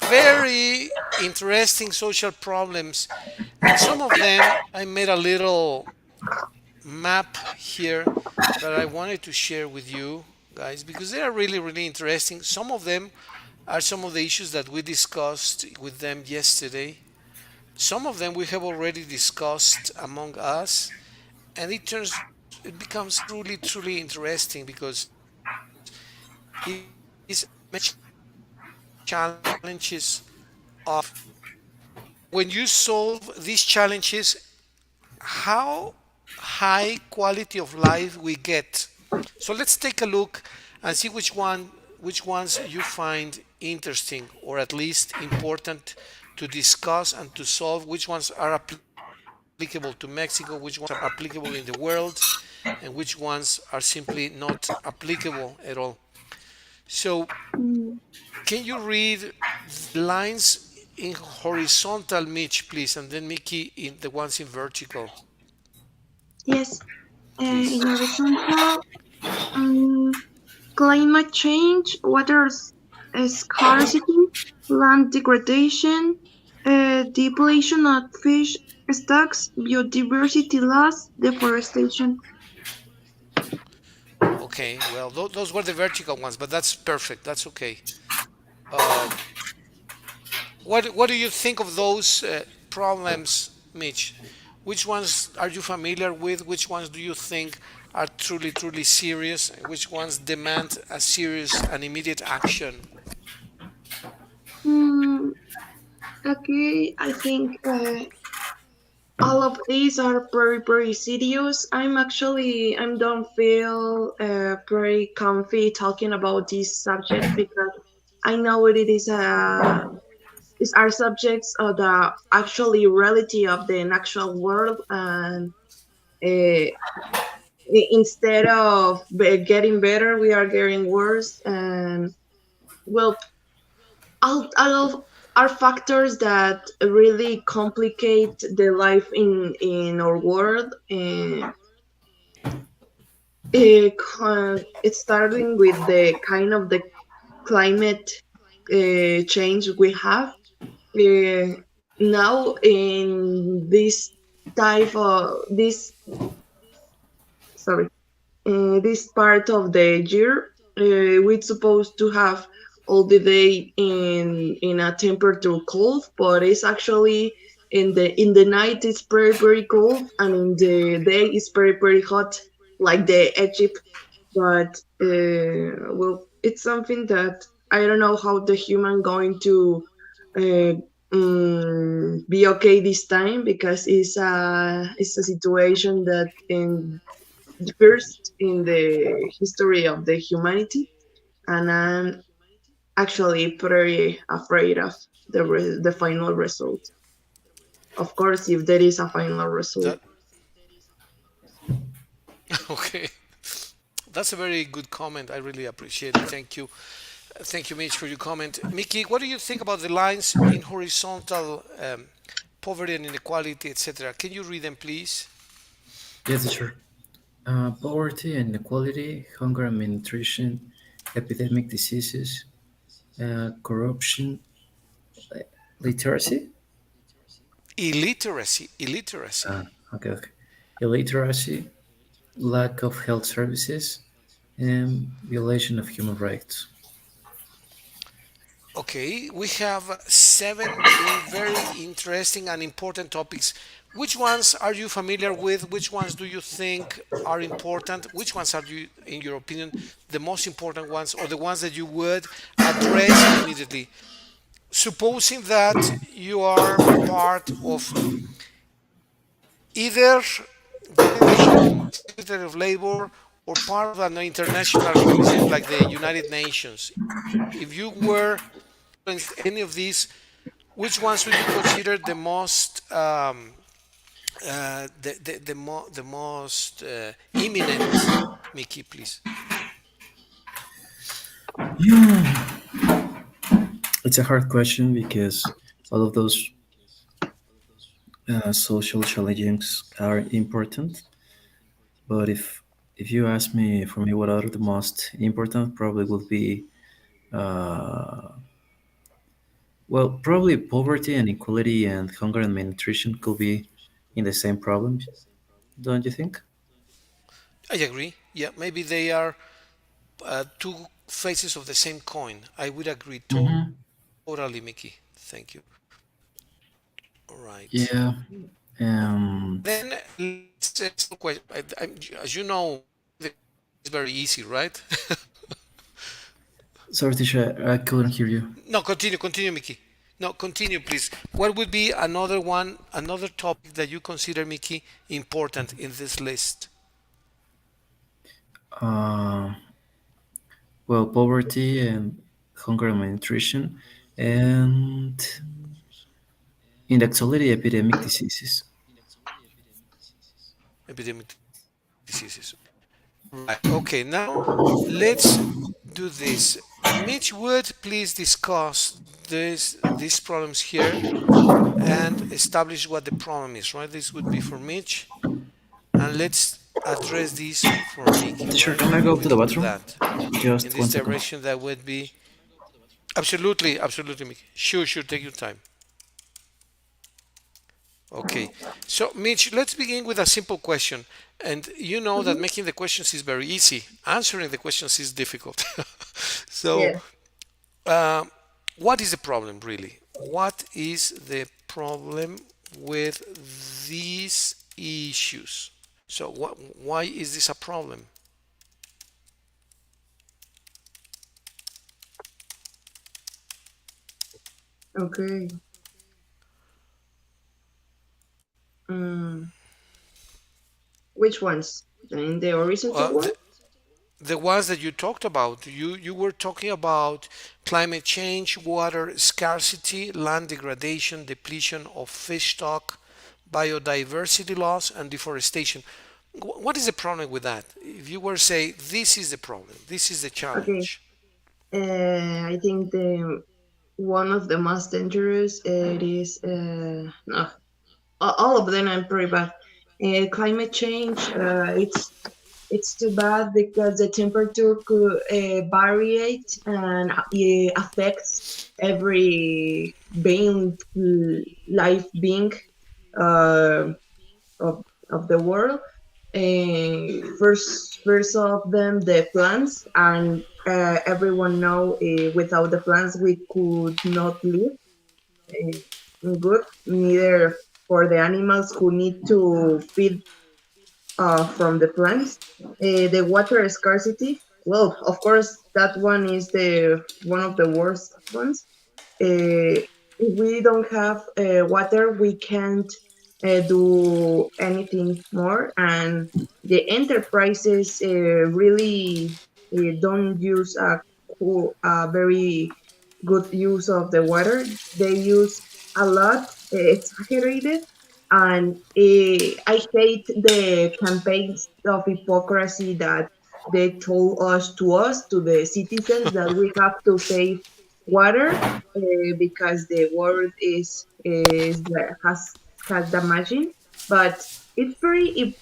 very interesting social problems, and some of them I made a little map here that I wanted to share with you guys because they are really, really interesting. Some of them are some of the issues that we discussed with them yesterday. Some of them we have already discussed among us, and it becomes truly, truly interesting because it is challenges of when you solve these challenges, how high quality of life we get. So let's take a look and see which ones you find interesting or at least important to discuss and to solve, which ones are applicable to Mexico, which ones are applicable in the world, and which ones are simply not applicable at all. So Mm, can you read the lines in horizontal, Mitch, please, and then Mickey in the ones in vertical, yes, in please. horizontal, um, climate change, scarcity, land degradation, depletion of fish stocks, biodiversity loss, deforestation. Okay, well, those were the vertical ones, but that's perfect. That's okay. Uh, what do you think of those problems, Mitch? Which ones are you familiar with? Which ones do you think are truly, truly serious? And which ones demand a serious and immediate action? Hmm, okay, I think all of these are very, very serious. I don't feel very comfy talking about this subject because I know it is is our subjects of the actually reality of the natural world, and uh, instead of getting better, we are getting worse. And well, all are factors that really complicate the life in our world. And it's starting with the kind of the climate change we have now in this type of this sorry this part of the year. We're supposed to have all the day in a temperature cold, but it's actually in the night it's very, very cold, and in the day it's very, very hot, like the Egypt. But well, it's something that I don't know how the human going to uh, be okay this time, because it's a situation that in first in the history of the humanity, and I'm actually pretty afraid of the final result. Of course, if there is a final result. That okay? That's a very good comment. I really appreciate it. Thank you. Thank you, Mitch, for your comment. Mickey, what do you think about the lines in horizontal poverty and inequality, etc.? Can you read them, please? Yes, sure. Poverty and inequality, hunger and malnutrition, epidemic diseases, corruption, literacy, Illiteracy. okay, illiteracy, lack of health services, and violation of human rights. Okay, we have seven very interesting and important topics. Which ones are you familiar with? Which ones do you think are important? Which ones are you, in your opinion, the most important ones or the ones that you would address immediately? Supposing that you are part of either the Secretary of Labor or part of an international organization like the United Nations. If you were influenced any of these, which ones would you consider the most the most imminent? Mickey, please. Yeah, it's a hard question because all of those social challenges are important. But if you ask me, for me, what are the most important, probably would be uh, Well, probably poverty and inequality and hunger and malnutrition could be in the same problem, don't you think? I agree. Yeah, maybe they are two faces of the same coin. I would agree Mm-hmm. totally, Mickey. Thank you. All right. Yeah. Then let's simple question. As you know, the is very easy, right? Sorry, teacher, I couldn't hear you. No, continue, Mickey. No, continue, please. What would be another one, another topic that you consider, Mickey, important in this list? Uh, well, poverty and hunger and malnutrition, and in actuality, epidemic diseases. Epidemic diseases. Right. Okay. Now let's do this. Mitch would please discuss these problems here and establish what the problem is. Right. This would be for Mitch, and let's address this for Mickey. Teacher, Right. can I go We to the can do bathroom? that in Just this 1 second. direction. That would be absolutely, absolutely, Mickey. Sure, sure. Take your time. Okay, so Mitch, let's begin with a simple question. And you know that Mhm. making the questions is very easy, answering the questions is difficult. So, Yeah. uh, what is the problem really? What is the problem with these issues? So, why is this a problem? Okay. Mm, which ones? In the horizontal one? The, the ones that you talked about, you were talking about climate change, water scarcity, land degradation, depletion of fish stock, biodiversity loss, and deforestation. What is the problem with that? If you were to say this is the problem, this is the Okay. challenge. I think the one of the most dangerous it is no, all of them are pretty bad. Climate change. It's too bad because the temperature could variate and affects every being, life being uh, of, of the world. First of them, the plants, and everyone know without the plants we could not live good. Neither for the animals who need to feed from the plants. The water scarcity. Well, of course, that one is the one of the worst ones. If we don't have water, we can't do anything more. And the enterprises really don't use a very good use of the water. They use a lot, exaggerated. And I hate the campaigns of hypocrisy that they told us, to the citizens, that we have to save water because the world has damaging, but it's very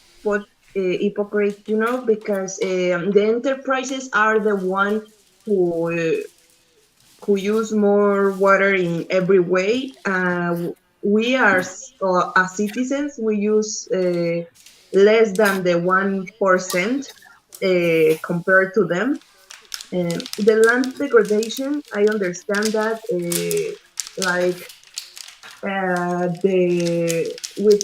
hypocrite, because the enterprises are the one who uh, who use more water in every way. We are as citizens, we use less than the 1% compared to them. The land degradation, I understand that, like the with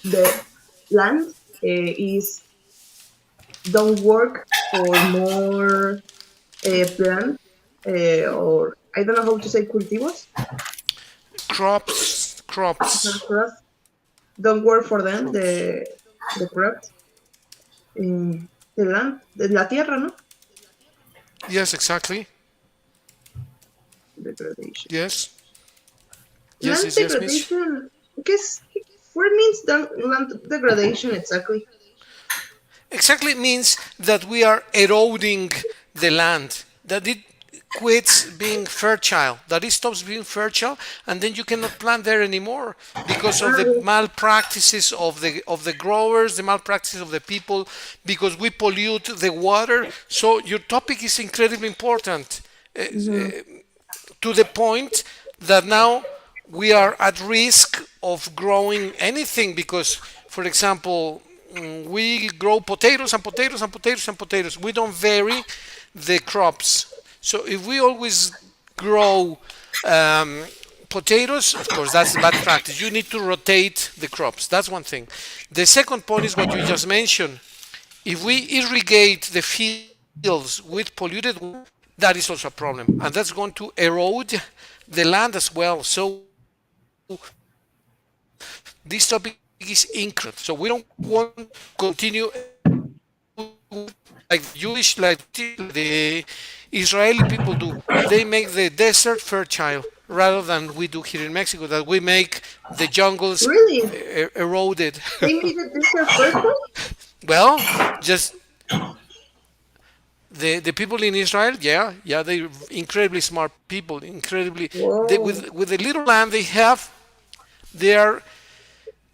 the land is don't work for more plants, or I don't know how to say cultivos, Crops, crops. crops don't work for them, the crops, the land, la tierra, no? Yes, exactly. Degradation. Yes, yes, Land yes, yes, Mitch. degradation, guess, what means land degradation exactly? Exactly means that we are eroding the land, that it quits being fertile, that it stops being fertile, and then you cannot plant there anymore because of the Ah, malpractices of the growers, the malpractices of the people, because we pollute the water. So your topic is incredibly important. mhm. to the point that now we are at risk of growing anything because, for example, we grow potatoes and potatoes and potatoes and potatoes. We don't vary the crops. So if we always grow um, potatoes, of course, that's a bad practice. You need to rotate the crops. That's one thing. The second point is what you just mentioned. If we irrigate the fields with polluted water, that is also a problem, and that's going to erode the land as well. So this topic is incredibly important. So we don't want to continue erode like the Jewish, like the British, like the Israeli people do. They make the desert fertile rather than we do here in Mexico, that we make the jungles Really? eroded. They made the desert fertile? Well, just the people in Israel, yeah, they're incredibly smart people, incredibly Whoa. with the little land they have, they are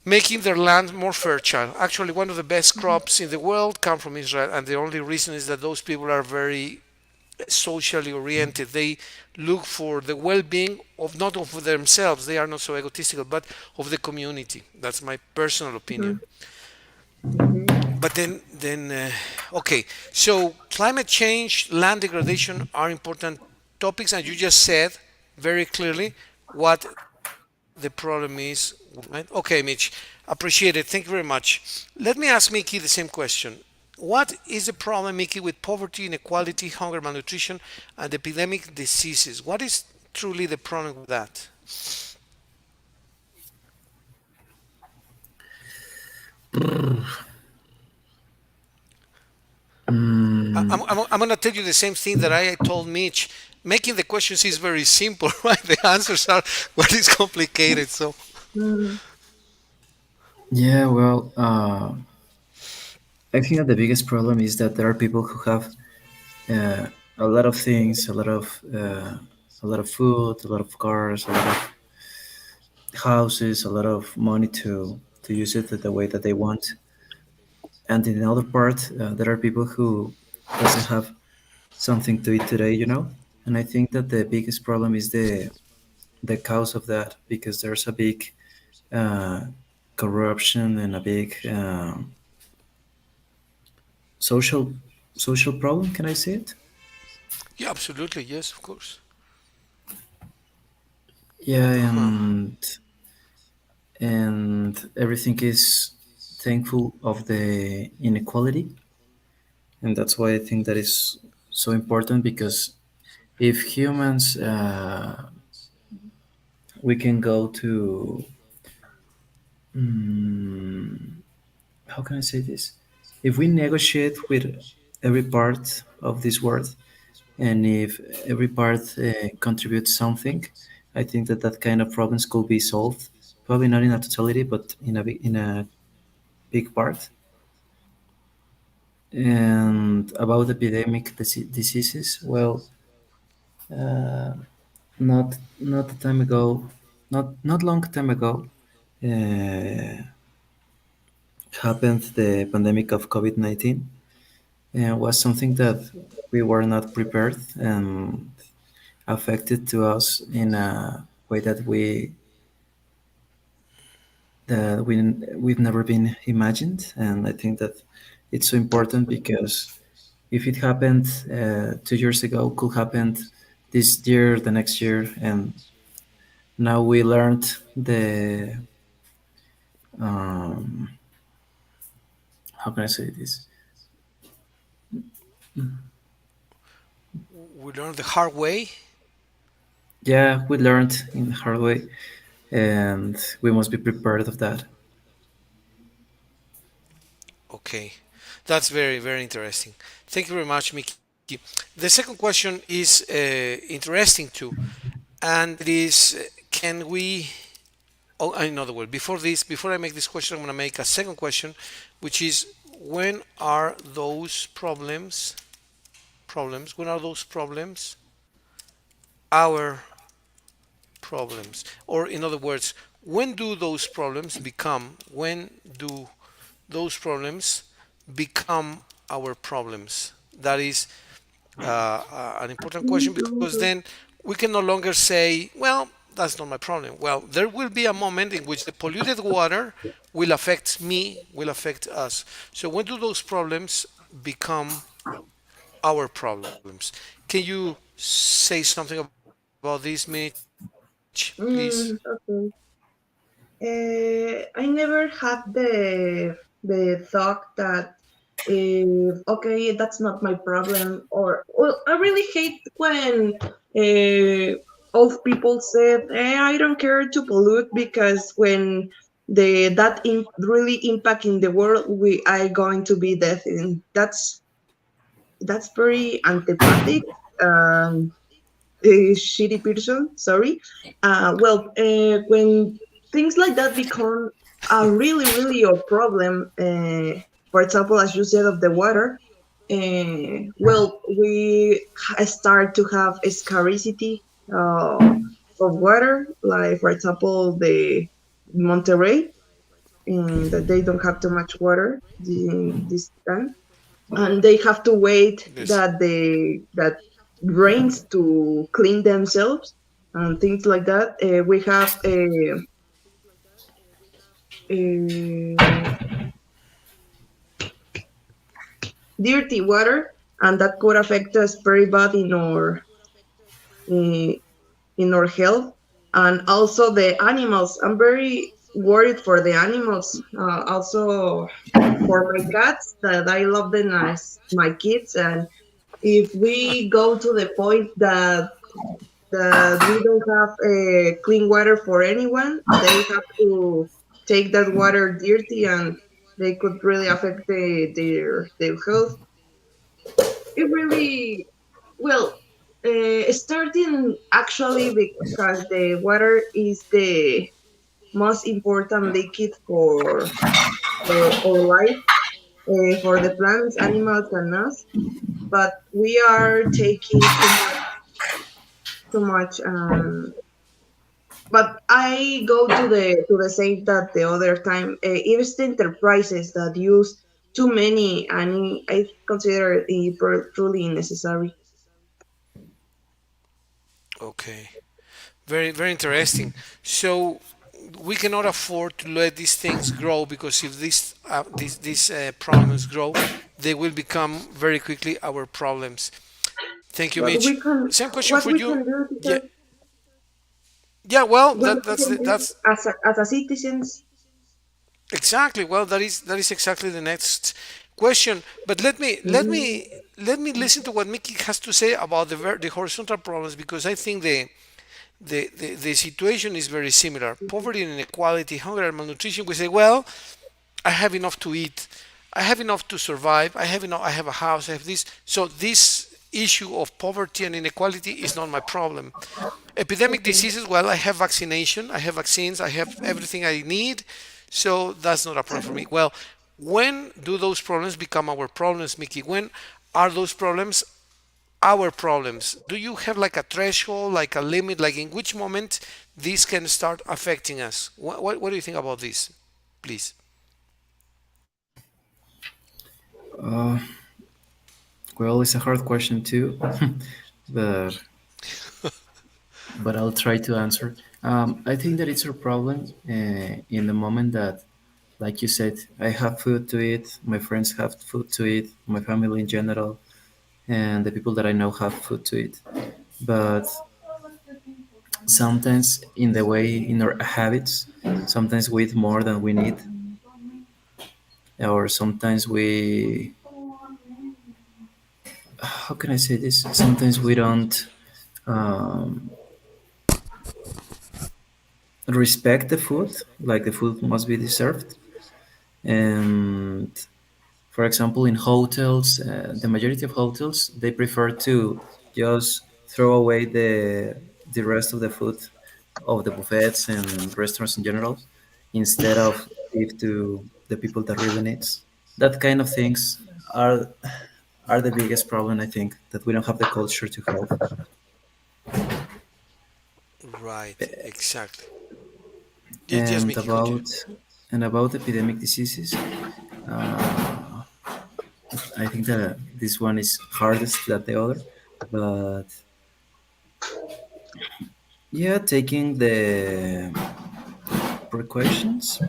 making their land more fertile. Actually, one of the best crops in the world come from Israel, and the only reason is that those people are very socially oriented. They look for the well-being of not of themselves. They are not so egotistical, but of the community. That's my personal opinion. Mm-hmm. But okay. So climate change, land degradation are important topics, and you just said very clearly what the problem is. Right? Okay, Mitch, appreciate it. Thank you very much. Let me ask Mickey the same question. What is the problem, Mickey, with poverty, inequality, hunger, malnutrition, and epidemic diseases? What is truly the problem with that? Mm, I'm going to tell you the same thing that I told Mitch. Making the questions is very simple, right? The answers are what is complicated. So, Mm-hmm. yeah, well, I think that the biggest problem is that there are people who have uh, a lot of things, a lot of food, a lot of cars, a lot of houses, a lot of money to use it the way that they want. And in the other part, there are people who doesn't have something to eat today, you know. And I think that the biggest problem is the cause of that, because there's a big uh, corruption and a big social social problem. Can I say it? yeah, absolutely. Yes, of course. Yeah, Uh huh. and everything is thankful of the inequality, and that's why I think that is so important, because if humans we can go to mm, how can I say this? If we negotiate with every part of this world, and if every part contributes something, I think that that kind of problems could be solved. Probably not in a totality, but in a big part. And about epidemic diseases, well, uh, not a time ago, not long time ago, uh, happened the pandemic of COVID-19. Was something that we were not prepared and affected to us in a way that we've never been imagined. And I think that it's so important, because if it happened 2 years ago, could happen this year, the next year, and now we learned the um, how can I say this? We learned the hard way. Yeah, we learned in hard way, and we must be prepared of that. Okay, that's very, very interesting. Thank you very much, Mickey. The second question is interesting too, and it is can we, oh, in other words, before I make this question, I'm going to make a second question, which is when are those when are those problems our problems? Or in other words, when do those problems become our problems? That is an important question because then we can no longer say, well, that's not my problem. Well, there will be a moment in which the polluted water will affect me, will affect us. So when do those problems become our problems? Can you say something about this, Mitch, please? Okay. I never had the thought that okay, that's not my problem. Or well, I really hate when old people said, I don't care to pollute because when really impact in the world, we are going to be death, and that's very antipathic. Um, shitty person, sorry. When things like that become a really, really a problem, for example, as you said, of the water, we start to have a scarcity of water, like, for example, the Monterrey, that they don't have too much water in this time, and they have to wait Yes. that rains to clean themselves and things like that. We have a dirty water, and that could affect us very bad uh, in our health, and also the animals. I'm very worried for the animals. Also for my cats, that I love them as my kids, and if we go to the point that we don't have clean water for anyone, they have to take that water dirty, and they could really affect their health. It really, well, starting actually because the water is the most important liquid for our life, for the plants, animals, and us. But we are taking too much. But I go to the same that the other time. It is the enterprises that use too many, and I consider it truly necessary. Okay. Very, very interesting. So we cannot afford to let these things grow because if these problems grow, they will become very quickly our problems. Thank you, But Mitch. Same question what for we you. can do, Yeah, teacher, yeah. Well, what we can do that's as a citizens. exactly. Well, that is exactly the next question. But Mm, let me listen to what Mickey has to say about the horizontal problems because I think the situation is very similar. Poverty and inequality, hunger and malnutrition. We say, well, I have enough to eat, I have enough to survive, I have enough, I have a house, I have this. So this issue of poverty and inequality is not my problem. Epidemic okay. diseases, well, I have vaccination, I have vaccines, I have everything I need, so that's not a problem for me. Well, when do those problems become our problems, Mickey? When are those problems our problems? Do you have like a threshold, like a limit, like in which moment this can start affecting us? What do you think about this, please? Uh, well, it's a hard question too, but I'll try to answer. I think that it's a problem in the moment that, like you said, I have food to eat, my friends have food to eat, my family in general, and the people that I know have food to eat. But sometimes, in the way, in our habits, sometimes we eat more than we need, or sometimes how can I say this? Sometimes we don't um, respect the food, like the food must be deserved. And for example, in hotels, the majority of hotels they prefer to just throw away the rest of the food of the buffets and restaurants in general, instead of give to the people that really needs. That kind of things are are the biggest problem. I think that we don't have the culture to help. Right, exactly. Yes, And Mickey, continue. about epidemic diseases, I think that this one is hardest than the other, but Yeah, taking the precautions,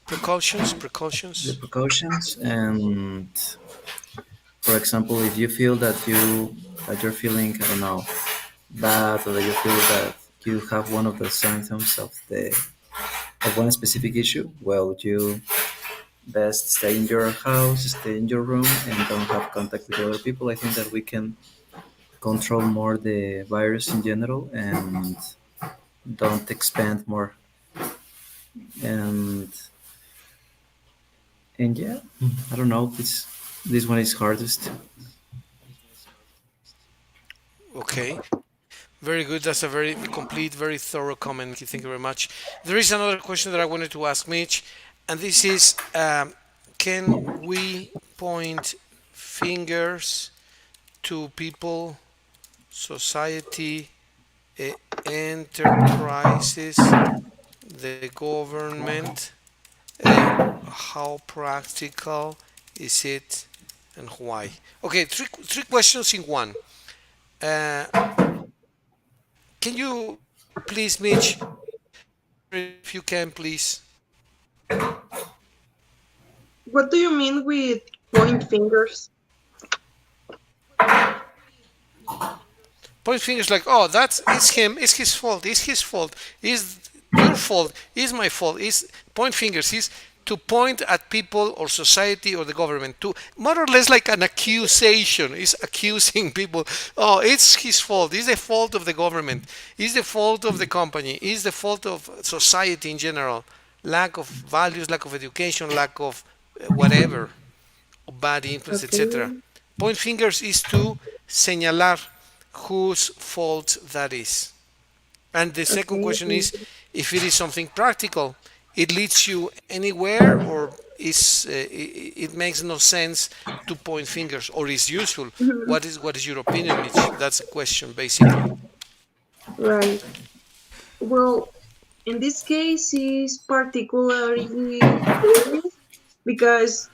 Precautions, the precautions. precautions, and for example, if you feel that you're feeling, I don't know, bad, or that you feel that you have one of the symptoms of one specific issue, well, you best stay in your house, stay in your room, and don't have contact with other people. I think that we can control more the virus in general and don't expand more. And yeah, I don't know. This one is hardest. Okay. Very good. That's a very complete, very thorough comment, Mickey. Thank you very much. There is another question that I wanted to ask Mitch, and this is can we point fingers to people, society, eh, enterprises, the government? Uh, how practical is it and why? Okay, three questions in one. Uh, can you please, Mitch, if you can, please? What do you mean with point fingers? Point fingers like, oh, that's it's him, it's his fault, it's his fault, it's your fault, it's my fault. It's point fingers is to point at people or society or the government to more or less like an accusation. Is accusing people. Oh, it's his fault. It's the fault of the government. It's the fault of the company. It's the fault of society in general. Lack of values, lack of education, lack of whatever, bad influence, etc. Okay. Point fingers is to señalar whose fault that is. And the second Okay. question is if it is something practical, it leads you anywhere, or is it makes no sense to point fingers, or is useful. What is your opinion, Mitch? That's a question basically. Right. Well, in this case, is particularly serious because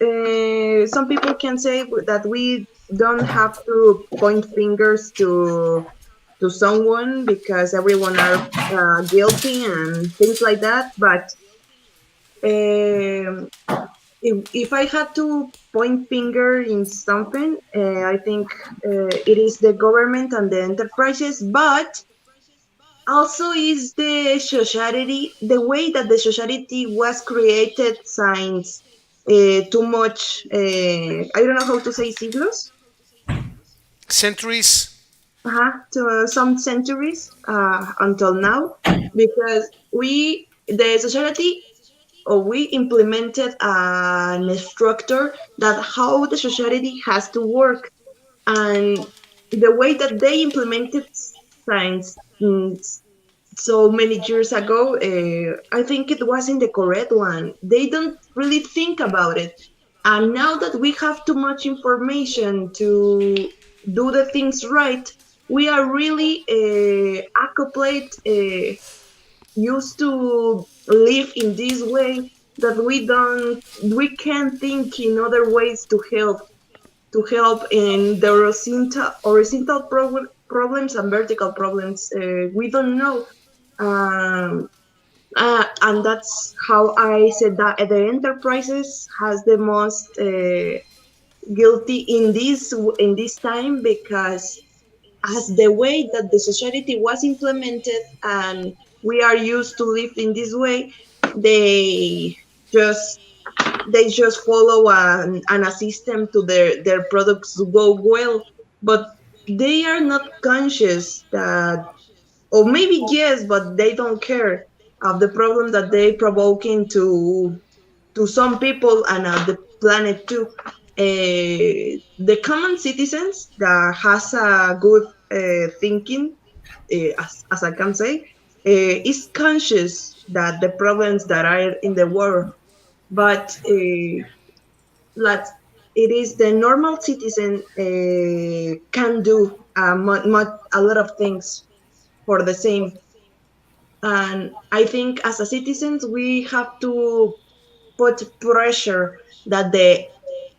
some people can say that we don't have to point fingers to someone because everyone are guilty and things like that. But um, if I had to point finger in something, I think it is the government and the enterprises, but also is the society, the way that the society was created since too much, I don't know how to say siglos, Centuries. to some centuries until now, because the society, or we implemented a structure that how the society has to work, and the way that they implemented science so many years ago, I think it wasn't the correct one. They don't really think about it. And now that we have too much information to do the things right, we are really accoppled, used to live in this way that we can think in other ways to help in the horizontal problems and vertical problems. We don't know. Um, and that's how I said that the enterprises has the most guilty in this time, because as the way that the society was implemented and we are used to live in this way, they just they just follow a system to their products go well, but they are not conscious that, or maybe yes, but they don't care of the problem that they provoking to some people and the planet too. The common citizens that has a good thinking, as I can say, is conscious that the problems that are in the world, but like it is the normal citizen can do a lot of things for the same. And I think as a citizens, we have to put pressure that the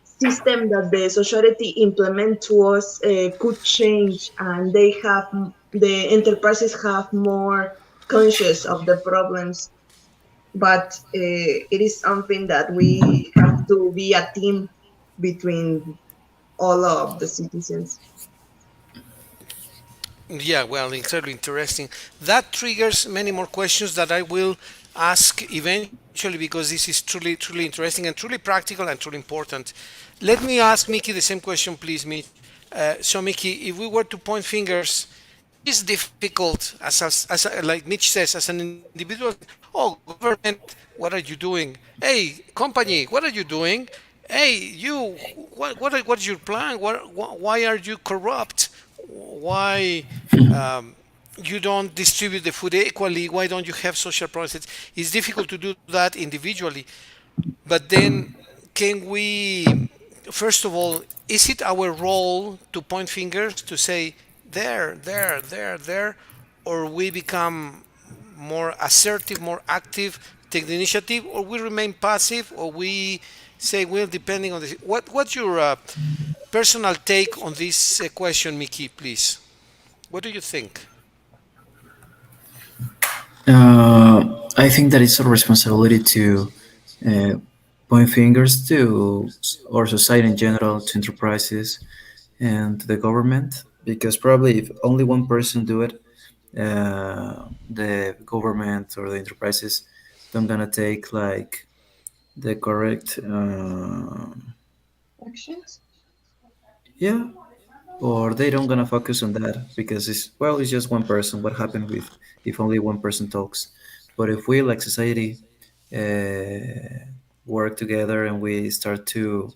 system that the society implement to us could change, and they have. the enterprises have more conscious of the problems, but it is something that we have to be a team between all of the citizens. Yeah, well, incredibly interesting. That triggers many more questions that I will ask eventually because this is truly interesting and truly practical and truly important. Let me ask Mickey the same question, please, Mitch. So, Mickey, if we were to point fingers, it is difficult, like Mitch says, as an individual. Oh, government, what are you doing? Hey, company, what are you doing? Hey, you, what's your plan? Why are you corrupt? Why you don't distribute the food equally? Why don't you have social programs? It's difficult to do that individually. But then, can we, first of all, is it our role to point fingers to say there, or we become more assertive, more active, take the initiative, or we remain passive, or we say, well, depending on this. What's your personal take on this question, Mickey, please? What do you think? I think that it's our responsibility to uh, point fingers to our society in general, to enterprises, and to the government, because probably if only one person do it, the government or the enterprises don't gonna take like the correct Actions? yeah, or they don't gonna focus on that because it's well it's just one person. What happened with if only one person talks? But if we like society work together and we start to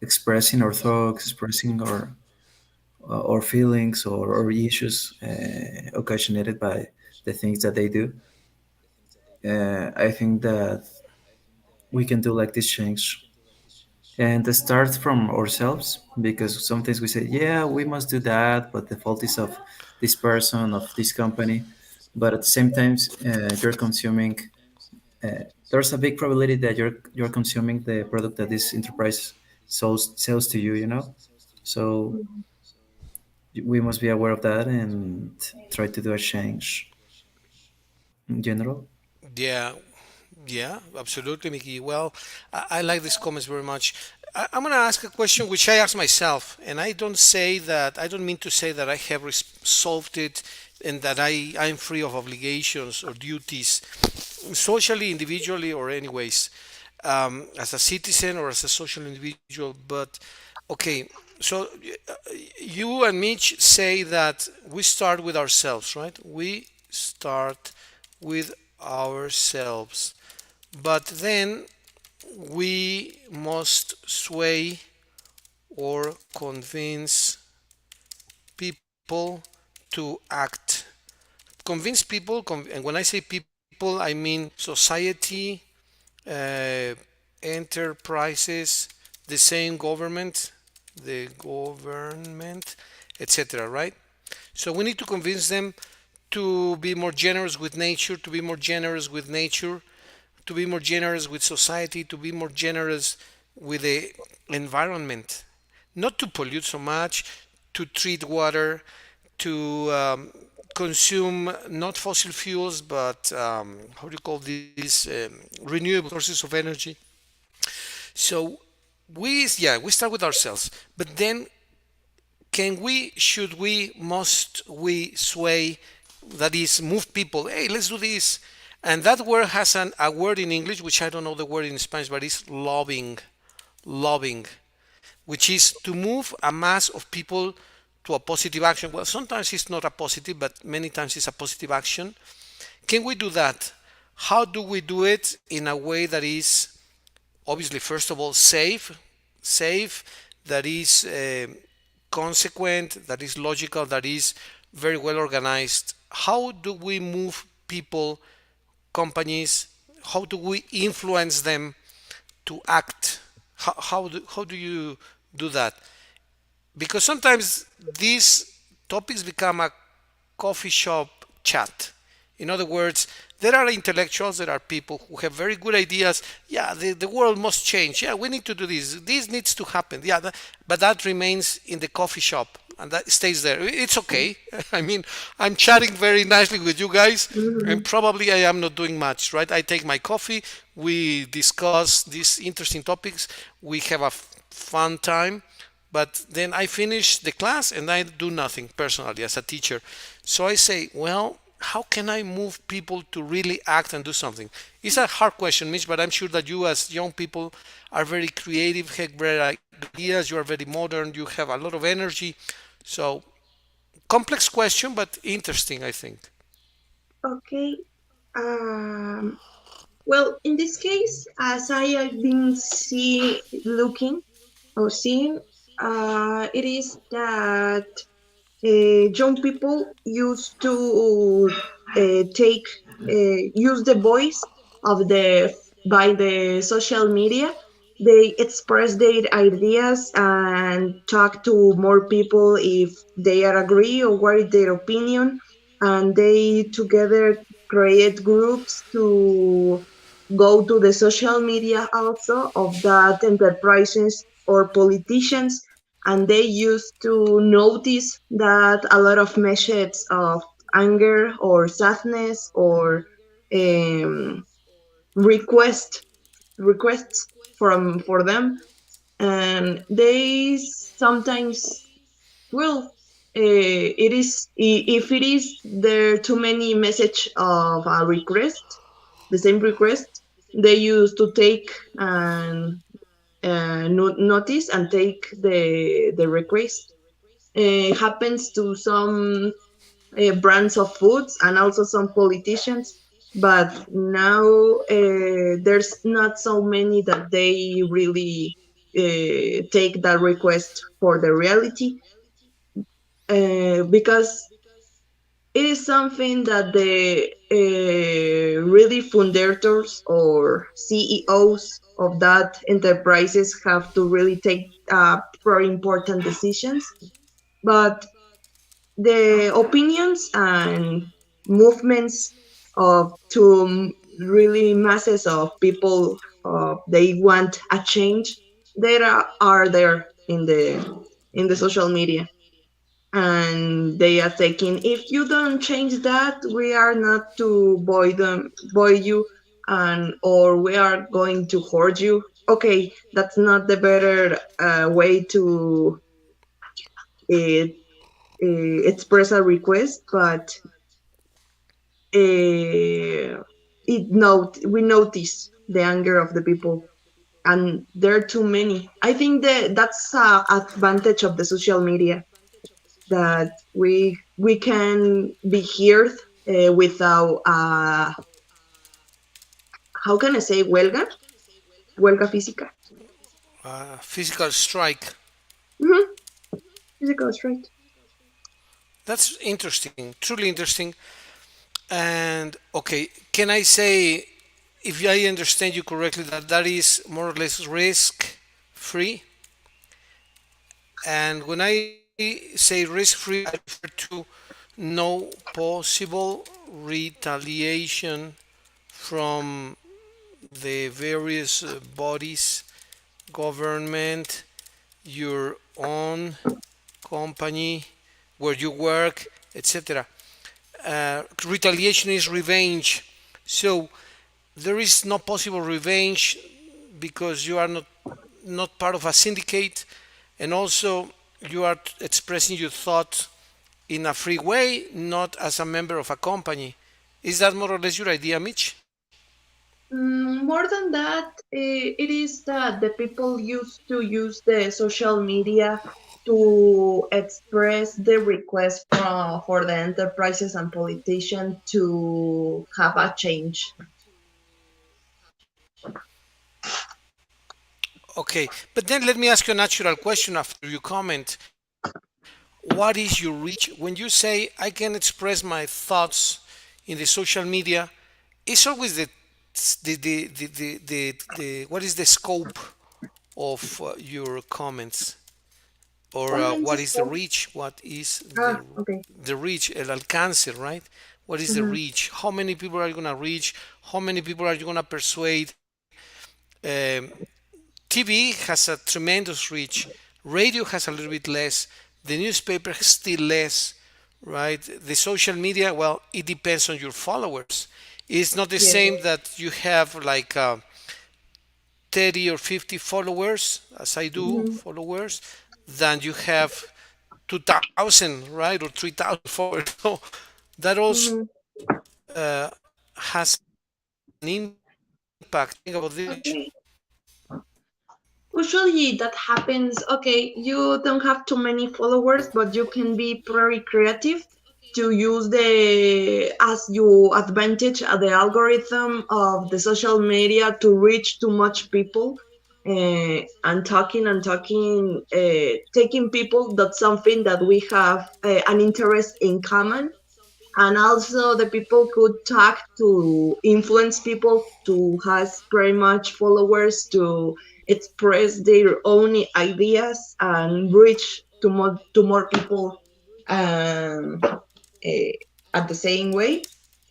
expressing our thoughts, expressing our feelings or issues occasioned by the things that they do, I think that we can do like this change and start from ourselves, because sometimes we say yeah we must do that, but the fault is of this person, of this company. But at the same time you're consuming there's a big probability that you're consuming the product that this enterprise sells to you, you know. So we must be aware of that and try to do a change in general. Yeah, yeah, absolutely, Mickey. Well, I like these comments very much. I'm going to ask a question which I ask myself, and I don't say that, I don't mean to say that I have solved it and that I'm free of obligations or duties, socially, individually, or anyways, as a citizen or as a social individual. But okay, so you and Mitch say that we start with ourselves, right? We start with ourselves. But then we must sway or convince people to act. Convince people, and when I say people, I mean society, uh, enterprises, the same government, the government, etc. Right? So we need to convince them to be more generous with nature, to be more generous with nature, to be more generous with society, to be more generous with the environment, not to pollute so much, to treat water, to consume not fossil fuels, but how do you call these renewable sources of energy. So we start with ourselves, but then can we, should we, must we sway, that is move people, hey, let's do this. And that word has a word in English which I don't know the word in Spanish, but it's lobbying, which is to move a mass of people to a positive action. Well, sometimes it's not a positive, but many times it's a positive action. Can we do that? How do we do it in a way that is obviously, first of all, safe, that is consequent, that is logical, that is very well organized? How do we move people, companies? How do we influence them to act? How do you do that? Because sometimes these topics become a coffee shop chat. In other words, there are intellectuals, there are people who have very good ideas. Yeah, the world must change. Yeah, we need to do this. This needs to happen. Yeah, but that remains in the coffee shop. and that stays there. It's okay. I mean, I'm chatting very nicely with you guys, and Mhm. probably I am not doing much, right? I take my coffee, we discuss these interesting topics, we have a fun time, but then I finish the class and I do nothing personally as a teacher. So I say, well, how can I move people to really act and do something? It's a hard question, Mitch, but I'm sure that you, as young people, are very creative, have great ideas, you are very modern, you have a lot of energy. So, complex question, but interesting, I think. Okay. Um, well, in this case, as I have been looking or seeing, it is that young people used to take use the voice of the by the social media. They express their ideas and talk to more people if they are agree or what is their opinion, and they together create groups to go to the social media also of that enterprises or politicians, and they used to notice that a lot of messages of anger or sadness or um, request requests from for them, and they sometimes will it is if it is there too many message of a request, the same request, they used to take and notice and take the request. Happens to some brands of foods and also some politicians, but now there's not so many that they really take that request for the reality, because it is something that the really funders or CEOs of that enterprises have to really take very important decisions. But the opinions and movements of to really masses of people, they want a change, there are there in the social media, and they are taking, if you don't change that, we are not to boy you, and or we are going to hurt you. Okay, that's not the better way to uh, express a request, but we notice the anger of the people, and there are too many. I think that that's a advantage of the social media, that we can be heard without how can I say huelga física. Physical strike. Mm-hmm. Physical strike. That's interesting, truly interesting. And okay, can I say, if I understand you correctly, that that is more or less risk free? And when I say risk free, I refer to no possible retaliation from the various bodies, government, your own company, where you work, etc. Retaliation is revenge. So there is no possible revenge because you are not part of a syndicate, and also you are expressing your thought in a free way, not as a member of a company. Is that more or less your idea, Mitch? More than that, it is that the people used to use the social media to express the request for the enterprises and politicians to have a change. Okay, but then let me ask you a natural question after you comment. What is your reach when you say I can express my thoughts in the social media? It's always the what is the scope of your comments, or Comments what is is the called. reach? What is Okay. the reach? El alcance, right? What is the Mm-hmm. reach? How many people are you gonna reach? How many people are you gonna persuade? Um, TV has a tremendous reach. Radio has a little bit less, The newspaper has still less, right? The social media, well, it depends on your followers. It's not the Yes. same that you have like 30 or 50 followers, as I do, Mhm. followers, than you have 2,000, right, or 3,000 followers. So that also Mhm. has an impact. What do you think about this, Mitch? Okay. Usually that happens, okay, you don't have too many followers, but you can be very creative to use the as your advantage the algorithm of the social media to reach too much people, and talking, taking people, that's something that we have an interest in common, and also the people could talk to influence people to has very much followers to express their own ideas and reach to more people, um, eh, at the same way,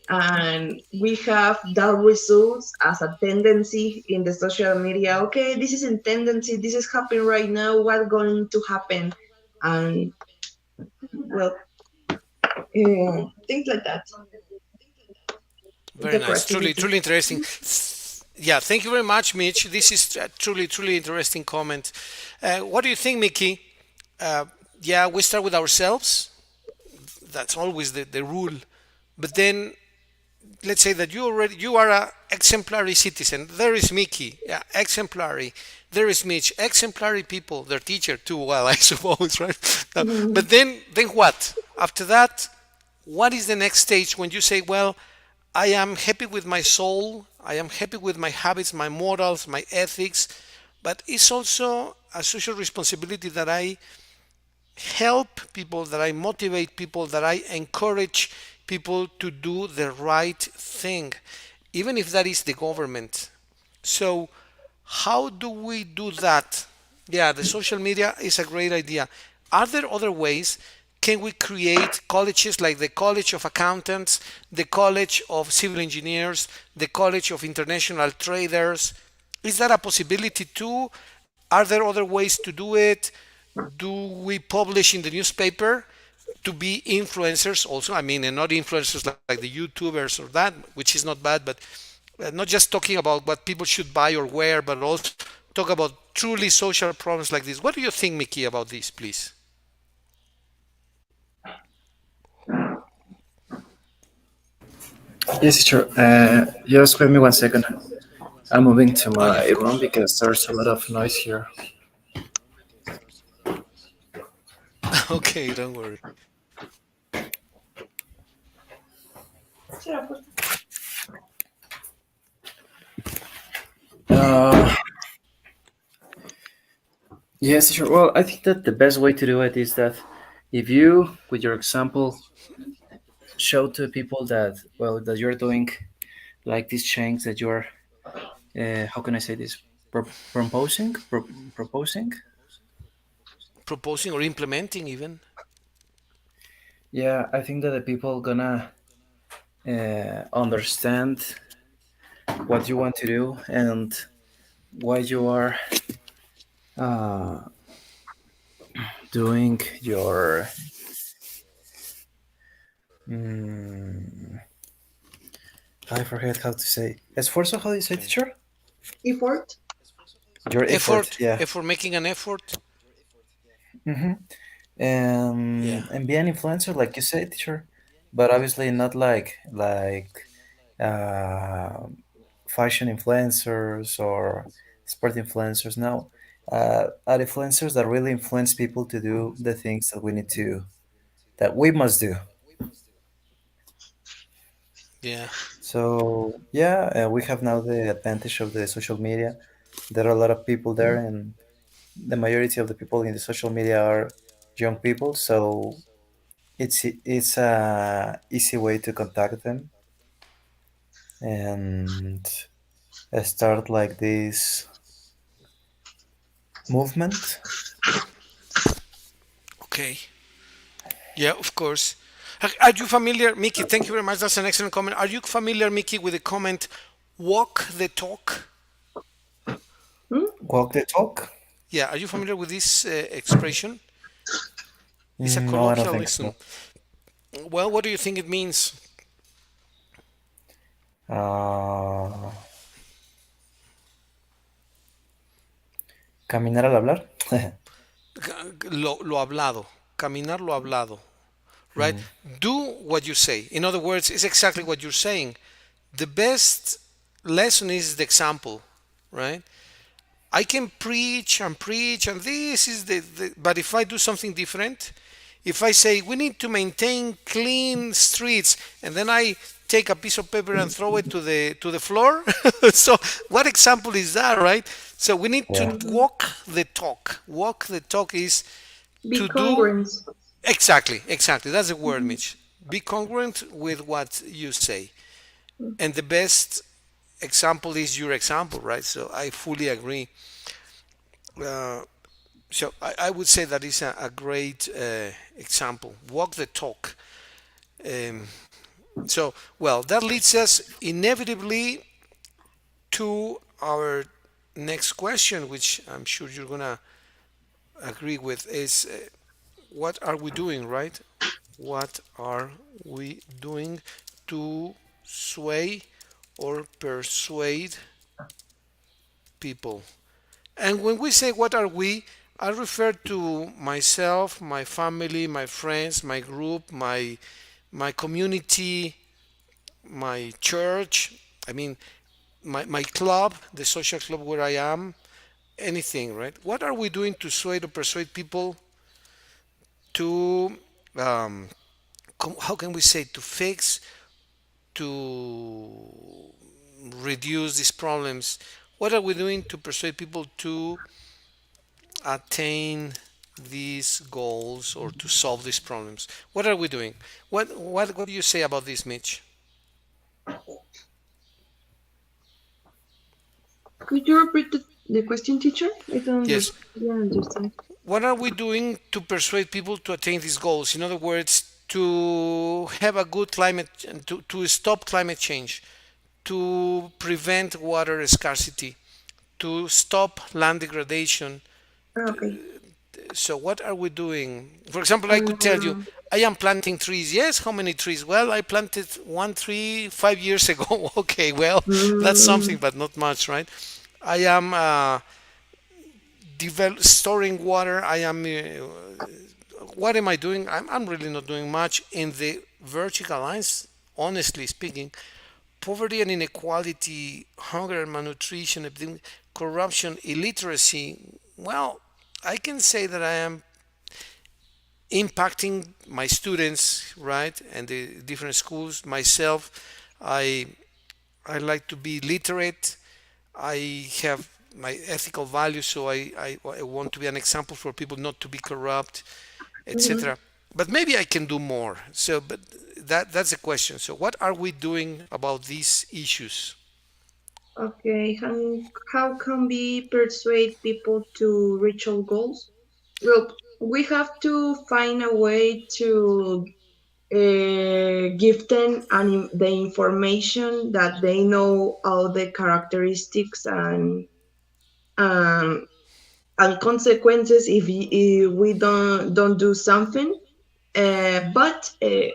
and we have that results as a tendency in the social media. Okay, this is in tendency, this is happening right now, what's going to happen, and well, things like that, Very the nice. Truly, creativity. truly interesting. Yeah, thank you very much, Mitch. This is a truly, truly interesting comment. What do you think, Mickey? Uh, yeah, we start with ourselves. That's always the rule. But then let's say that you are a exemplary citizen. There is Mickey, yeah, exemplary. There is Mitch, exemplary people. Their teacher too. Well, I suppose, right? Mhm. But then what? After that, what is the next stage when you say, well, I am happy with my soul, I am happy with my habits, my morals, my ethics, but it's also a social responsibility that I help people, that I motivate people, that I encourage people to do the right thing, even if that is the government. So, how do we do that? Yeah, the social media is a great idea. Are there other ways? Can we create colleges like the College of Accountants, the College of Civil Engineers, the College of International Traders? Is that a possibility too? Are there other ways to do it? Do we publish in the newspaper to be influencers also? I mean, and not influencers like the YouTubers or that, which is not bad, but not just talking about what people should buy or wear, but also talk about truly social problems like this. What do you think, Mickey, about this, please? Yes, sure. Just wait me 1 second. I'm moving to Oh, yeah, my of room course. because there's a lot of noise here. Okay, don't worry. Uh, yes, sure. Well, I think that the best way to do it is that if you, with your example, show to people that, well, that you're doing like these change that you're, how can I say this, proposing. Proposing or implementing, even. Yeah, I think that the people gonna understand what you want to do and why you are uh, doing your. Mm, I forget how to say. Esfuerzo, how do you say, Okay. teacher? Effort. Your effort, Effort, yeah. effort, making an effort. Mm-hmm. Yeah, And be an influencer, like you said, teacher. But obviously not like uh, fashion influencers or sport influencers. No, are influencers that really influence people to do the things that we must do. yeah. So yeah, we have now the advantage of the social media. There are a lot of people there, and the majority of the people in the social media are young people. So it's a easy way to contact them and start like this movement. Okay. Yeah, of course. Are you familiar, Mickey? Thank you very much. That's an excellent comment. Are you familiar, Mickey, with the comment, walk the talk? Hmm? Walk the talk. Yeah, are you familiar with this expression? It's a No, I don't think colloquialism. so. Well, what do you think it means? Uh, Caminar al hablar. Lo hablado. Caminar lo hablado. Right? Mm, Do what you say. In other words, it's exactly what you're saying. The best lesson is the example, right? I can preach, and this is but if I do something different, if I say we need to maintain clean streets, and then I take a piece of paper and throw it to the floor, so what example is that, right? So we need to yeah. Mhm. walk the talk. Walk the talk is Be to do congruent. exactly. That's the word, Mhm. Mitch. Be congruent with what you say, and the best example is your example, right? So I fully agree. Uh, So I would say that is a great example. Walk the talk. Um, so, well, that leads us inevitably to our next question, which I'm sure you're going to agree with, is what are we doing, right? What are we doing to sway or persuade people? And when we say what are we, I refer to myself, my family, my friends, my group, my community, my church. I mean, my club, the social club where I am, anything, right? What are we doing to sway to persuade people to, um, how can we say, to fix, to reduce these problems? What are we doing to persuade people to attain these goals or to solve these problems? What are we doing? What do you say about this, Mitch? Could you repeat the question, teacher? I don't Yes. understand. What are we doing to persuade people to attain these goals? In other words, to have a good climate, to stop climate change, to prevent water scarcity, to stop land degradation. Okay. So what are we doing? For example, I could tell you, Um, I am planting trees. Yes, how many trees? Well, I planted one tree 5 years ago. Okay, well, that's something, mm, but not much, right? I am storing water. I am. What am I doing? I'm really not doing much in the vertical lines. Honestly speaking, poverty and inequality, hunger and malnutrition, corruption, illiteracy. Well, I can say that I am impacting my students, right, and the different schools. Myself, I I like to be literate. I have my ethical values, so I want to be an example for people not to be corrupt, mhm. etc. But maybe I can do more. So, but that's the question. So, what are we doing about these issues? Okay. How can we persuade people to reach our goals? Well, we have to find a way to give them the information that they know all the characteristics um, and consequences if we don't do something. But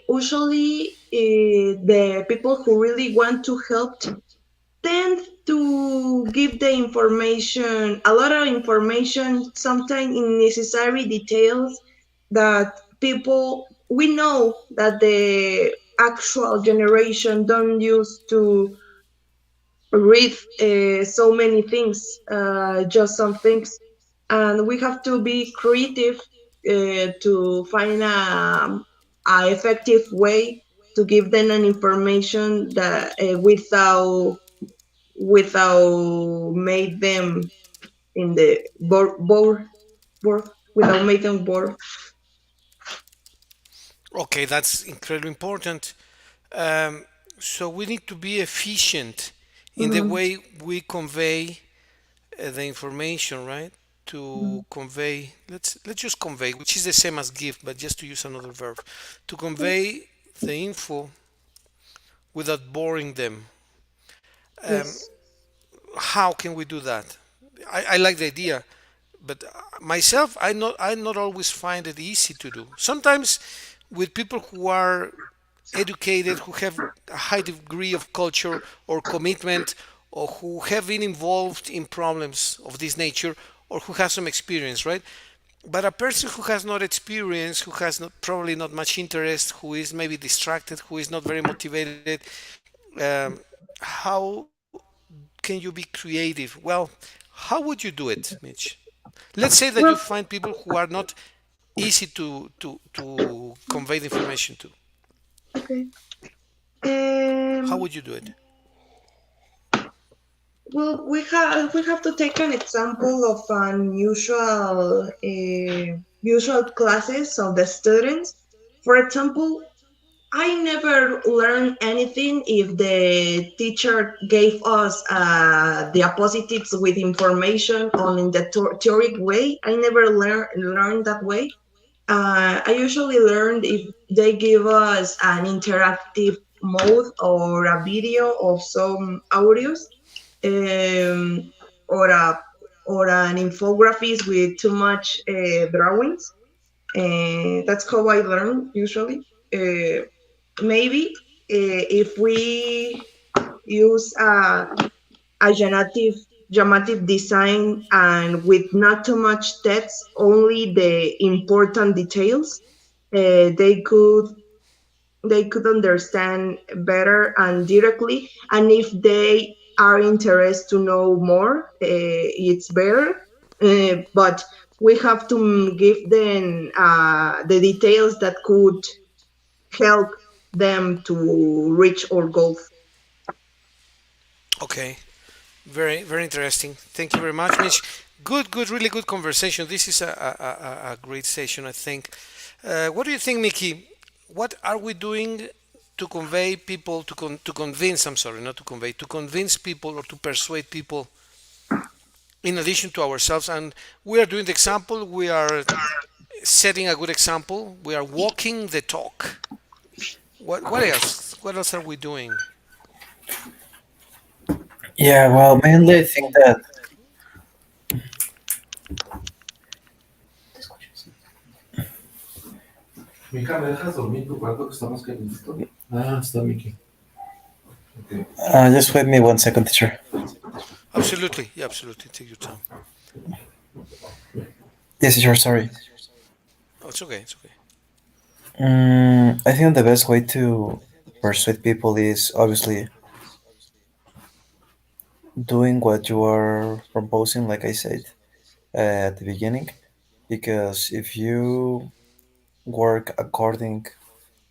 usually, the people who really want to help tend to give the information, a lot of information, sometimes in necessary details that people we know that the actual generation don't use to read so many things, just some things, and we have to be creative to find a effective way to give them an information that without make them in the board without make them bored. Okay, that's incredibly important. Um, so we need to be efficient in the Mm-hmm. way we convey the information, right? Mm-hmm. To convey, let's just convey, which is the same as give, but just to use another verb, to convey the info without boring them. Um, Yes. how can we do that? I like the idea, But myself, I not always find it easy to do. Sometimes with people who are educated, who have a high degree of culture or commitment, or who have been involved in problems of this nature, or who has some experience, right? But a person who has not experience, who has not probably not much interest, who is maybe distracted, who is not very motivated, um, how can you be creative? Well, how would you do it, Mitch? Let's say that you Well, find people who are not easy to convey the information to. okay. How Um, would you do it? well, we have to take an example of unusual usual classes of the students. For example, I never learned anything if the teacher gave us the diapositives with information on in the theoric way. I never learned that way. I usually learned if they give us an interactive mode or a video of some audios, um, or a or an infographics with too much drawings. That's how I learn usually. Maybe if we use a dramatic design and with not too much text, only the important details, they could understand better and directly. And if they are interested to know more, it's better. But we have to give them the details that could help them to reach our goals. Okay, very interesting. Thank you very much, Mitch. Good, really good conversation. This is a great session, I think. What do you think, Mickey? What are we doing to convey people to convince? I'm sorry, not to convey, to convince people or to persuade people in addition to ourselves. And we are doing the example. We are setting a good example. We are walking the talk. What else? What else are we doing? Yeah, well, mainly I think that Mija, ¿me dejas dormir en tu cuarto que está más calientito? Ah, está Mickey. Ok. just wait me 1 second, teacher. Absolutely, yeah, absolutely. Take your time. Yes, teacher. Sorry. Oh, it's okay. It's okay. I think the best way to persuade people is obviously doing what you are proposing, like I said at the beginning, because if you work according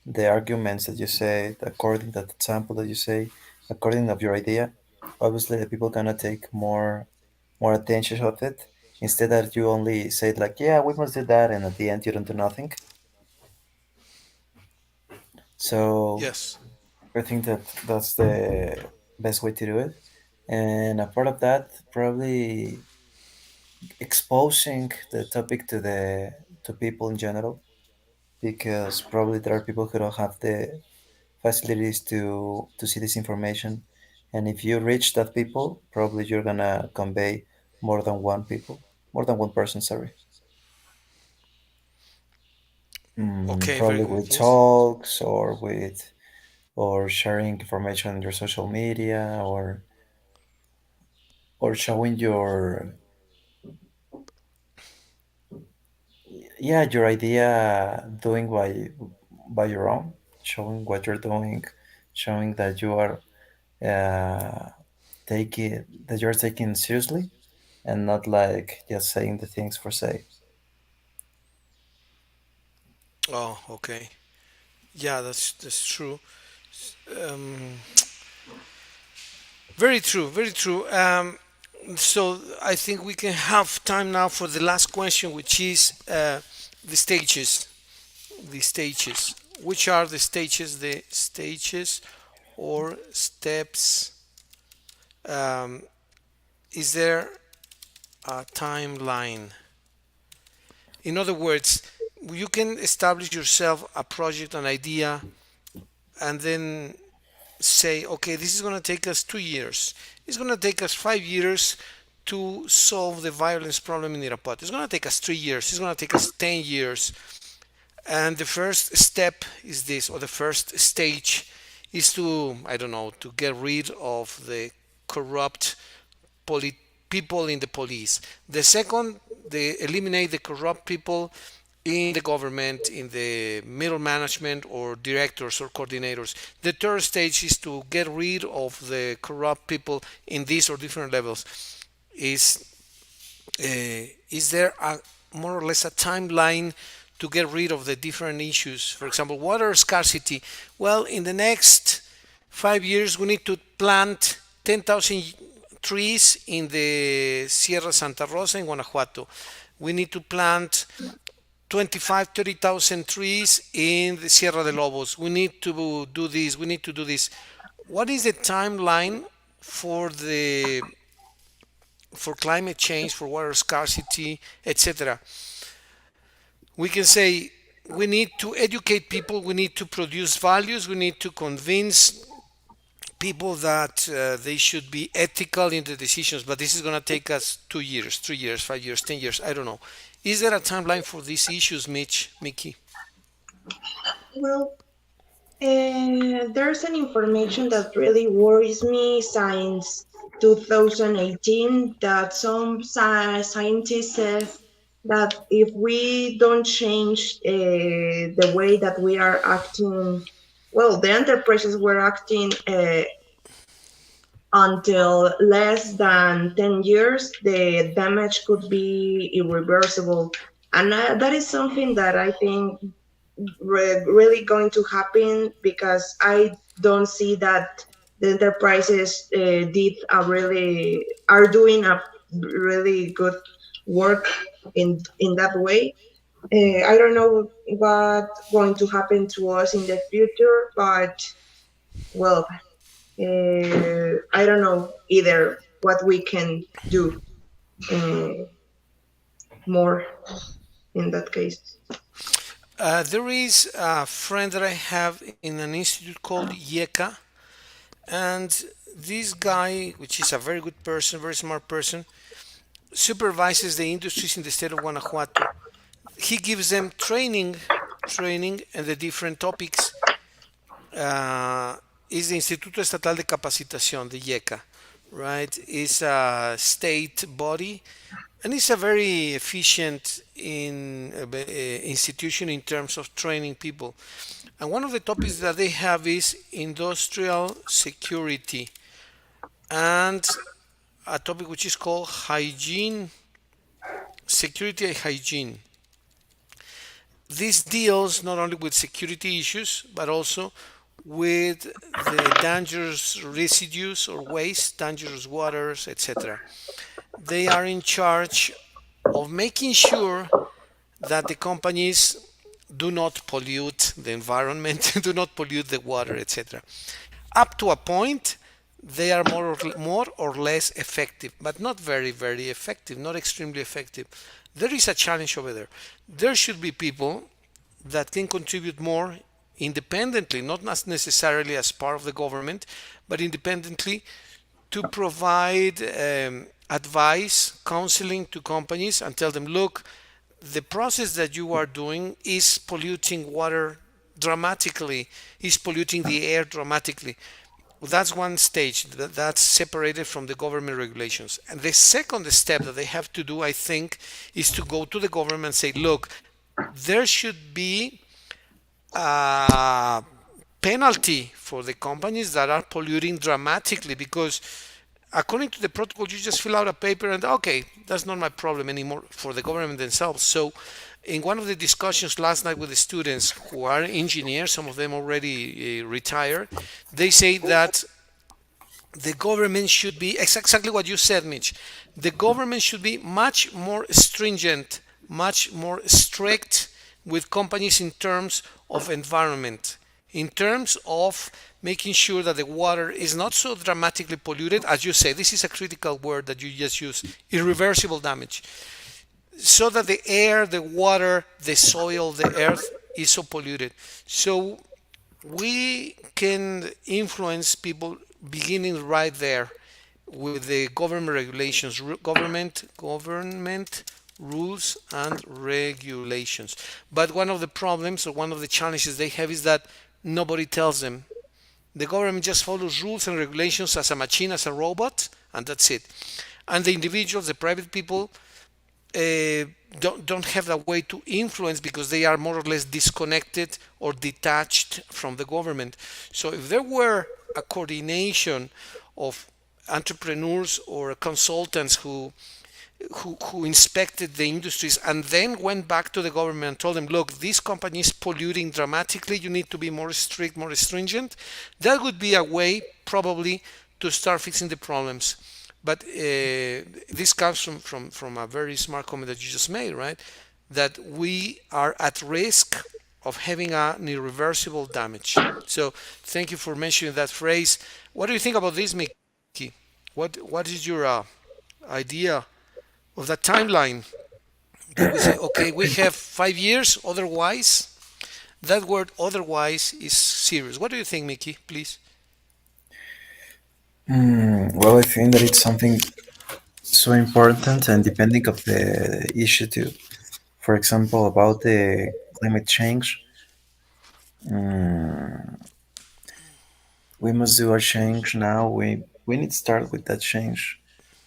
the arguments that you say, according to the example that you say, according of your idea, obviously the people gonna take more attention of it instead that you only say like, yeah, we must do that, and at the end you don't do nothing. So Yes. I think that that's the best way to do it. And a part of that, probably exposing the topic to people in general, because probably there are people who don't have the facilities to see this information, and if you reach that people, probably you're gonna convey more than one person. Sorry, Okay, very probably good. with Yes. talks or sharing information on your social media or showing your your idea doing by your own, showing what you're doing, showing that you are uh, taking that you're taking seriously and not like just saying the things for say. Oh, okay. Yeah, that's true. Um, very true. Very true. So I think we can have time now for the last question, which is the stages. The stages. Which are the stages? The stages or steps? Um, is there a timeline? In other words, you can establish yourself a project, an idea, and then say, okay, this is going to take us 2 years. It's going to take us 5 years to solve the violence problem in Irapuato. It's going to take us 3 years. It's going to take us 10 years. And the first step is this, or the first stage is to, I don't know, to get rid of the corrupt poli- people in the police. The second, they eliminate the corrupt people in the government, in the middle management or directors or coordinators. The third stage is to get rid of the corrupt people in these or different levels. Is is there a more or less a timeline to get rid of the different issues? For example, water scarcity. Well, in the next 5 years, we need to plant 10,000 trees in the Sierra Santa Rosa in Guanajuato. We need to plant 25, 30,000 trees in the Sierra de Lobos. We need to do this. We need to do this. What is the timeline for the for climate change, for water scarcity, etc.? We can say we need to educate people, we need to produce values, we need to convince people that they should be ethical in the decisions, but this is going to take us 2 years, 3 years, 5 years, 10 years, I don't know. Is there a timeline for these issues, Mickey? Well, there's an information that really worries me since 2018 that some scientists says that if we don't change the way that we are acting, well, the enterprises were acting until less than 10 years, the damage could be irreversible. And that is something that I think really going to happen because I don't see that the enterprises did a really are doing a really good work in that way. I don't know what's going to happen to us in the future, but well, I don't know either what we can do uh, more in that case. There is a friend that I have in an institute called YECA, and this guy, which is a very good person, very smart person, supervises the industries in the state of Guanajuato. He gives them training, and the different topics is the Instituto Estatal de Capacitación, the YECA, right? It's a state body, and it's a very efficient institution in terms of training people. And one of the topics that they have is industrial security, and a topic which is called hygiene, security and hygiene. This deals not only with security issues, but also with the dangerous residues or waste, dangerous waters, etc. They are in charge of making sure that the companies do not pollute the environment, do not pollute the water, etc. Up to a point, they are more or less effective, but not very, very effective, not extremely effective. There is a challenge over there. There should be people that can contribute more independently, not necessarily as part of the government, but independently to provide advice, counseling to companies and tell them, look, the process that you are doing is polluting water dramatically, is polluting the air dramatically. That's one stage that's separated from the government regulations. And the second step that they have to do, I think, is to go to the government and say, look, there should be a penalty for the companies that are polluting dramatically, because according to the protocol you just fill out a paper and okay, that's not my problem anymore for the government themselves. So in one of the discussions last night with the students who are engineers, some of them already retired, they say that the government should be exactly what you said, Mitch. The government should be much more stringent, much more strict with companies in terms of environment, in terms of making sure that the water is not so dramatically polluted. As you say, this is a critical word that you just use, irreversible damage, so that the air, the water, the soil, the earth is so polluted. So we can influence people beginning right there, with the government regulations, government rules and regulations. But one of the problems or one of the challenges they have is that nobody tells them. The government just follows rules and regulations as a machine, as a robot, and that's it. And the individuals, the private people, uh, don't have a way to influence because they are more or less disconnected or detached from the government. So if there were a coordination of entrepreneurs or consultants who inspected the industries and then went back to the government and told them, look, this company is polluting dramatically, you need to be more strict, more stringent, that would be a way probably to start fixing the problems. But this comes from a very smart comment that you just made, right? That we are at risk of having an irreversible damage. So thank you for mentioning that phrase. What do you think about this, Mickey? What is your idea of that timeline that we say, okay, we have 5 years, otherwise, that word otherwise is serious. What do you think, Mickey, please? Well, I think that it's something so important and depending of the issue too. For example, about the climate change, mm, we must do a change now. We need to start with that change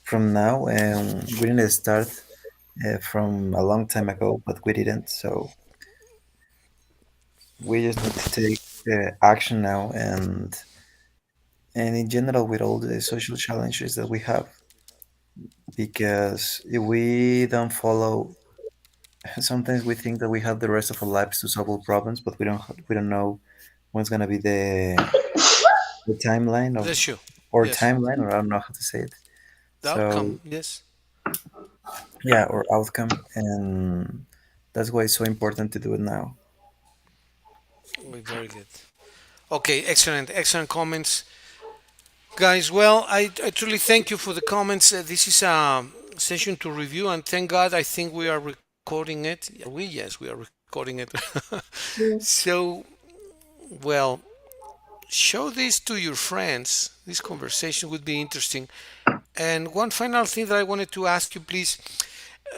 from now, and we didn't start from a long time ago, but we didn't. So we just need to take action now, and in general with all the social challenges that we have, because if we don't follow, sometimes we think that we have the rest of our lives to solve all problems, but we don't know what's gonna be the timeline The of issue. or Yes. timeline, or I don't know how to say it. The So outcome. Yes. yeah, or outcome, and that's why it's so important to do it now. Very good. Okay, excellent, excellent comments, guys. Well, I truly thank you for the comments. This is a session to review, and thank God, I think we are recording it. Are we? Yes, we are recording it. Yes. So, well, show this to your friends. This conversation would be interesting. And one final thing that I wanted to ask you, please.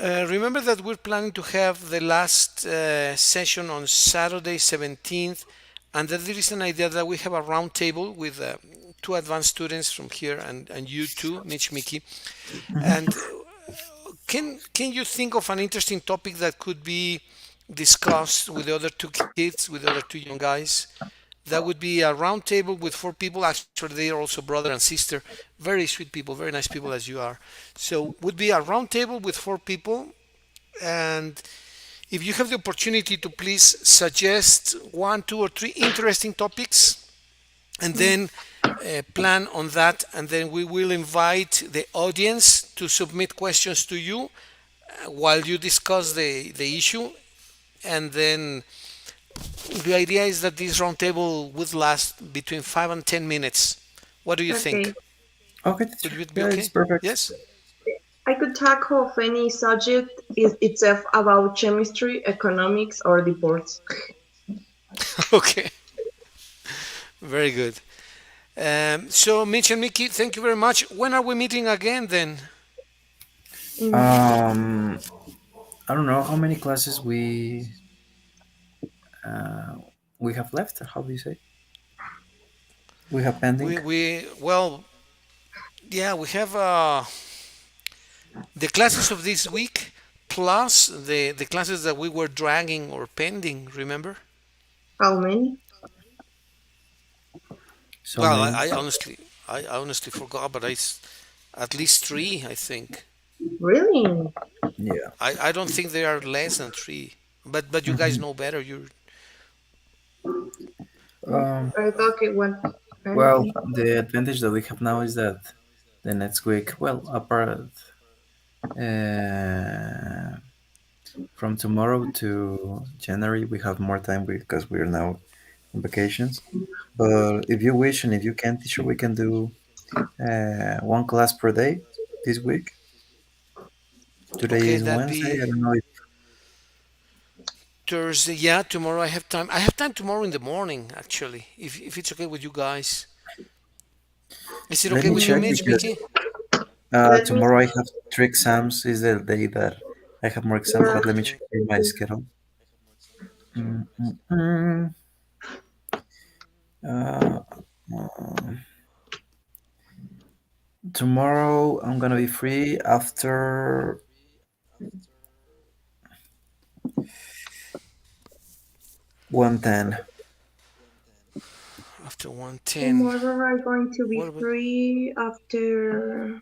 Remember that we're planning to have the last session on Saturday 17th, and that there is an idea that we have a round table with two advanced students from here and you too, Mich Mickey. And can you think of an interesting topic that could be discussed with the other two kids, with the other two young guys? That would be a round table with four people. Actually, they are also brother and sister. Very sweet people, very nice people as you are. So, would be a round table with four people. And if you have the opportunity to please suggest one, two, or three interesting topics, and then plan on that, and then we will invite the audience to submit questions to you while you discuss the issue, and then the idea is that this roundtable would last between 5 and 10 minutes. What do you think? Okay. Okay, Would teacher. it be Yeah, it's okay? perfect. Yes? I could tackle of any subject is itself about chemistry, economics, or deports. Okay, very good. So, Mitch and Mickey, thank you very much. When are we meeting again then? Mm, Um, I don't know how many classes uh, we have left. How do you say? We have pending. Well, yeah, we have the classes of this week plus the classes that we were dragging or pending, remember? how many? So Well, many. I honestly forgot, but at least three, I think. Really? Yeah. I don't think there are less than three. But you guys Mhm. know better. You're Um, I thought it went well, anything. the advantage that we have now is that the next week, well, apart uh, from tomorrow to January, we have more time because we are now on vacations. But if you wish and if you can, teacher, we can do one class per day this week. Today okay. is That'd Wednesday. be I don't know if Thursday. Yeah, tomorrow I have time. I have time tomorrow in the morning, actually. If it's okay with you guys, is it okay let me with you, Mm, check Mitch, because Mickey? Let me. Tomorrow I have three exams. Is the day that I have more exams, Yeah. but let me check Okay. here my schedule. Mm, mm, mm. Uh, uh, Tomorrow I'm gonna be free after 1:10. After 110. Tomorrow I'm going to be What about free after.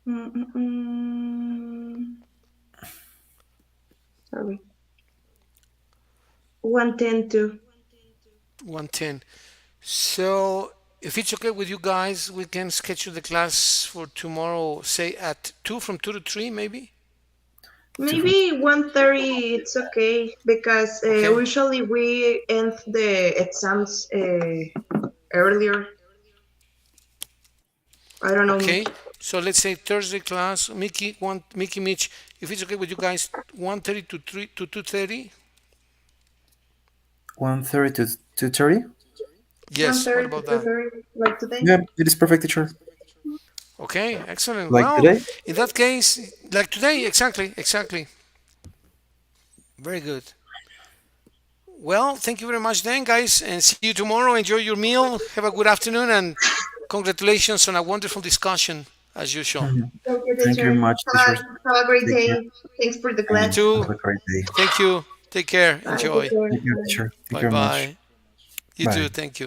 Mm, mm, mm, sorry. 1:10 too. 110? So, if it's okay with you guys, we can schedule the class for tomorrow, say at 2, from 2 to 3, maybe? Different. Maybe 1:30 it's okay because Okay. usually we end the exams earlier. I don't know. Okay. So let's say Thursday class, Mickey Mitch, if it's okay with you guys, 1:30 to 3 to 2:30? 1:30 to 2:30. Yes. What 1:30 to about that? 2:30 like today. Yeah, it is perfect, teacher. Okay, excellent. Like Well, today. in that case, like today, exactly, exactly. Very good. Well, thank you very much then, guys, and see you tomorrow. Enjoy your meal. Have a good afternoon, and congratulations on a wonderful discussion, as usual. Mhm. Thank you, Thank you teacher. very much, teachers. Have a great Take care. day. Thanks for the You class. too. Have a great day. Thank you. Take care. Bye. Take Enjoy. care. Thank you, Bye. teacher. Thank Bye you very much. bye. You too. Bye. Thank you.